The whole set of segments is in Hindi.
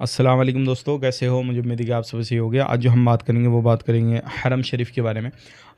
अस्सलाम वालेकुम दोस्तों, कैसे हो? मुझे उम्मीद है कि आप सब सही हो गया। आज जो हम बात करेंगे वो बात करेंगे हरम शरीफ के बारे में।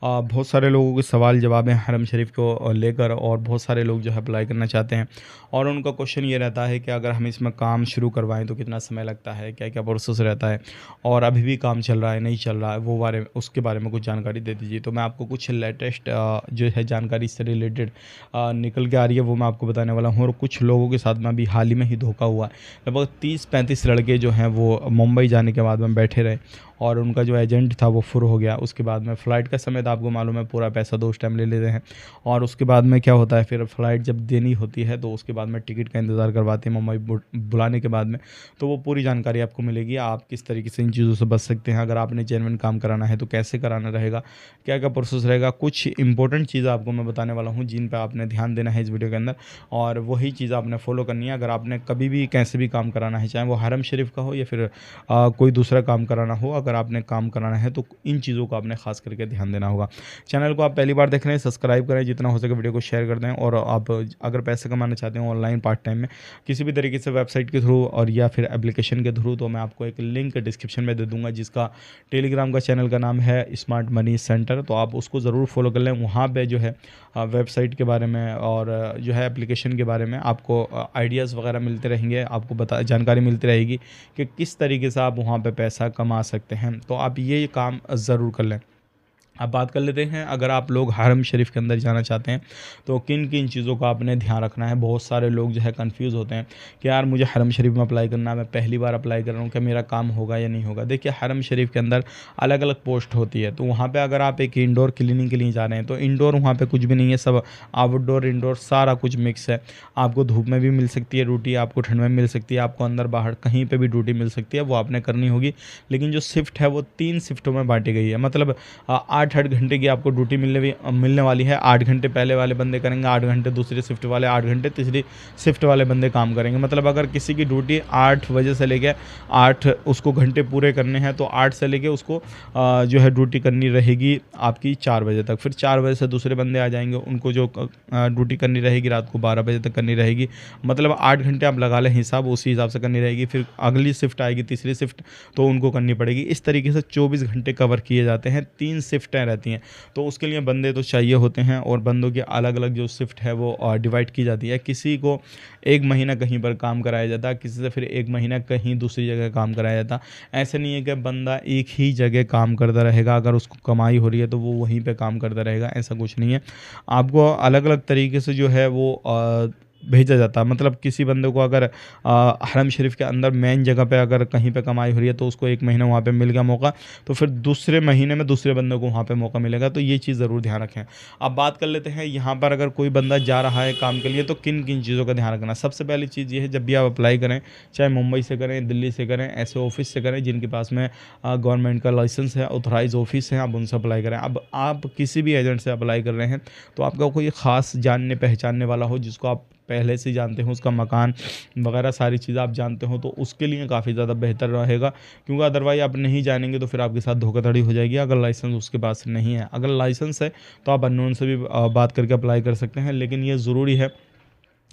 बहुत सारे लोगों के सवाल जवाब हैं हरम शरीफ को लेकर, और बहुत सारे लोग जो है अप्लाई करना चाहते हैं। और उनका क्वेश्चन ये रहता है कि अगर हम इसमें काम शुरू करवाएं तो कितना समय लगता है, क्या क्या प्रोसेस रहता है, और अभी भी काम चल रहा है नहीं चल रहा है, वो उसके बारे में कुछ जानकारी दे दीजिए। तो मैं आपको कुछ लेटेस्ट जो है जानकारी इससे रिलेटेड निकल के आ रही है वो मैं आपको बताने वाला हूँ। और कुछ लोगों के साथ में अभी हाल ही में ही धोखा हुआ है। लगभग 30-35 लड़के जो हैं वो मुंबई जाने के बाद में बैठे रहे, और उनका जो एजेंट था वो फुर हो गया। उसके बाद में फ़्लाइट का समय तो आपको मालूम है, पूरा पैसा तो उस टाइम ले लेते हैं। और उसके बाद में क्या होता है, फिर फ़्लाइट जब देनी होती है तो उसके बाद में टिकट का इंतज़ार करवाते हैं मुंबई बुलाने के बाद में। तो वो पूरी जानकारी आपको मिलेगी, आप किस तरीके से इन चीज़ों से बच सकते हैं। अगर आपने जेन्युइन काम कराना है तो कैसे कराना रहेगा, क्या क्या प्रोसेस रहेगा, कुछ इंपॉर्टेंट चीज़ आपको मैं बताने वाला हूँ जिन पर आपने ध्यान देना है इस वीडियो के अंदर। और वही चीज़ आपने फॉलो करनी है अगर आपने कभी भी कैसे भी काम कराना है, चाहे वो हरम शरीफ का हो या फिर कोई दूसरा काम कराना हो। अगर आपने काम कराना है तो इन चीज़ों को आपने खास करके ध्यान देना होगा। चैनल को आप पहली बार देख रहे हैं, सब्सक्राइब करें, जितना हो सके वीडियो को शेयर कर दें। और आप अगर पैसे कमाना चाहते हैं ऑनलाइन पार्ट टाइम में किसी भी तरीके से, वेबसाइट के थ्रू और या फिर एप्लीकेशन के थ्रू, तो मैं आपको एक लिंक डिस्क्रिप्शन में दे दूंगा जिसका टेलीग्राम का चैनल का नाम है स्मार्ट मनी सेंटर। तो आप उसको ज़रूर फॉलो कर लें। वहाँ पे जो है वेबसाइट के बारे में और जो है एप्लीकेशन के बारे में आपको आइडियाज़ वगैरह मिलते रहेंगे, आपको जानकारी मिलती रहेगी कि किस तरीके से आप वहाँ पे पैसा कमा सकते हैं। तो आप ये काम ज़रूर कर लें। अब बात कर लेते हैं, अगर आप लोग हरम शरीफ के अंदर जाना चाहते हैं तो किन किन चीज़ों का आपने ध्यान रखना है। बहुत सारे लोग जो है कंफ्यूज होते हैं कि यार मुझे हरम शरीफ में अप्लाई करना है, मैं पहली बार अप्लाई कर रहा हूँ, क्या मेरा काम होगा या नहीं होगा। देखिए, हरम शरीफ के अंदर अलग अलग पोस्ट होती है। तो वहाँ पर अगर आप एक इंडोर क्लीनिंग के लिए जा रहे हैं तो इंडोर वहाँ पर कुछ भी नहीं है, सब आउटडोर इंडोर सारा कुछ मिक्स है। आपको धूप में भी मिल सकती है ड्यूटी, आपको ठंड में मिल सकती है, आपको अंदर बाहर कहीं पर भी ड्यूटी मिल सकती है, वो आपने करनी होगी। लेकिन जो शिफ्ट है वो 3 शिफ्टों में बांटी गई है। मतलब 8-8 घंटे की आपको ड्यूटी मिलने वाली है। 8 घंटे पहले वाले बंदे करेंगे, 8 घंटे दूसरे शिफ्ट वाले, 8 घंटे तीसरी शिफ्ट वाले बंदे काम करेंगे। मतलब अगर किसी की ड्यूटी 8 बजे से लेके 8 उसको घंटे पूरे करने हैं तो 8 से लेके उसको जो है ड्यूटी करनी रहेगी आपकी 4 बजे तक। फिर 4 बजे से दूसरे बंदे आ जाएंगे, उनको जो ड्यूटी करनी रहेगी रात को 12 बजे तक करनी रहेगी। मतलब 8 घंटे आप लगा लें हिसाब, उसी हिसाब से करनी रहेगी। फिर अगली शिफ्ट आएगी, तीसरी शिफ्ट, तो उनको करनी पड़ेगी। इस तरीके से 24 घंटे कवर किए जाते हैं। 3 शिफ्टें रहती हैं, तो उसके लिए बंदे तो चाहिए होते हैं। और बंदों की अलग अलग जो शिफ्ट है वो डिवाइड की जाती है। किसी को 1 महीना कहीं पर काम कराया जाता है, किसी से फिर 1 महीना कहीं दूसरी जगह काम कराया जाता। ऐसे नहीं है कि बंदा एक ही जगह काम करता रहेगा, अगर उसको कमाई हो रही है तो वो वहीं पे काम करता रहेगा, ऐसा कुछ नहीं है। आपको अलग अलग तरीके से जो है वो भेजा जाता है। मतलब किसी बंदे को अगर हरम शरीफ के अंदर मेन जगह पे अगर कहीं पे कमाई हो रही है तो उसको 1 महीना वहाँ पे मिल गया मौका, तो फिर दूसरे महीने में दूसरे बंदे को वहाँ पे मौका मिलेगा। तो ये चीज़ ज़रूर ध्यान रखें। अब बात कर लेते हैं यहाँ पर अगर कोई बंदा जा रहा है काम के लिए तो किन किन चीज़ों का ध्यान रखना। सबसे पहली चीज़ ये है, जब भी आप अप्लाई करें, चाहे मुंबई से करें, दिल्ली से करें, ऐसे ऑफिस से करें जिनके पास में गवर्नमेंट का लाइसेंस है, ऑथराइज ऑफिस है, आप उनसे अप्लाई करें। अब आप किसी भी एजेंट से अप्लाई कर रहे हैं तो आपका कोई ख़ास जानने पहचानने वाला हो, जिसको आप पहले से जानते हो, उसका मकान वगैरह सारी चीज़ें आप जानते हो, तो उसके लिए काफ़ी ज़्यादा बेहतर रहेगा। क्योंकि अदरवाइज़ आप नहीं जानेंगे तो फिर आपके साथ धोखाधड़ी हो जाएगी अगर लाइसेंस उसके पास नहीं है। अगर लाइसेंस है तो आप अननोन से भी बात करके अप्लाई कर सकते हैं, लेकिन ये ज़रूरी है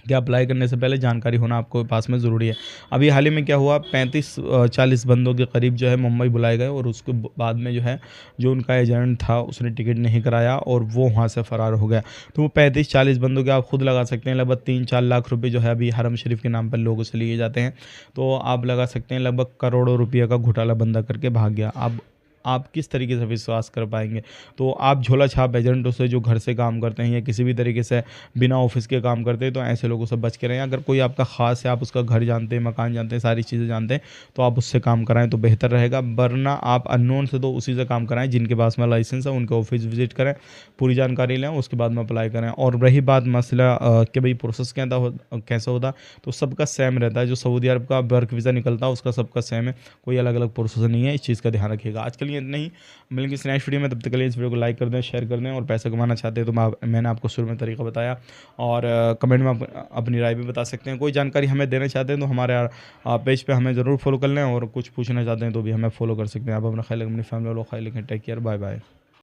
कि अप्लाई करने से पहले जानकारी होना आपको पास में ज़रूरी है। अभी हाल ही में क्या हुआ, 35-40 बंदों के करीब जो है मुंबई बुलाए गए, और उसके बाद में जो है जो उनका एजेंट था उसने टिकट नहीं कराया और वो वहाँ से फ़रार हो गया। तो वो 35-40 बंदों के आप खुद लगा सकते हैं, लगभग 3-4 लाख रुपए जो है अभी हरम शरीफ के नाम पर लोगों से लिए जाते हैं। तो आप लगा सकते हैं लगभग करोड़ों रुपये का घोटाला बंदा करके भाग गया। अब आप किस तरीके से विश्वास कर पाएंगे। तो आप झोला छाप एजेंटों से जो घर से काम करते हैं या किसी भी तरीके से बिना ऑफिस के काम करते हैं, तो ऐसे लोगों से बच के रहें। अगर कोई आपका ख़ास है, आप उसका घर जानते हैं, मकान जानते हैं, सारी चीज़ें जानते हैं, तो आप उससे काम कराएं तो बेहतर रहेगा। वरना आप अननोन से तो उसी से काम कराएं जिनके पास में लाइसेंस है, उनके ऑफिस विजिट करें, पूरी जानकारी लें, उसके बाद में अप्लाई करें। और रही बात मसला कि भाई प्रोसेस कैसा होता, तो सबका सेम रहता है। जो सऊदी अरब का वर्क वीज़ा निकलता है उसका सबका सेम है, कोई अलग अलग प्रोसेस नहीं है। इस चीज़ का ध्यान रखिएगा। आज के लिए इतना ही, मिलेंगे इस नेक्स्ट वीडियो में। तब तक के लिए इस वीडियो को लाइक कर दें, शेयर कर दें। और पैसा कमाना चाहते हैं तो मैंने आपको शुरू में तरीका बताया, और कमेंट में अपनी राय भी बता सकते हैं। कोई जानकारी हमें देना चाहते हैं तो हमारे पेज पे हमें ज़रूर फॉलो कर लें, और कुछ पूछना चाहते हैं तो भी हमें फॉलो कर सकते हैं। आप अपना ख्याल रखें, अपनी फैमिली वालों का ख्याल रखें। Take care, bye bye.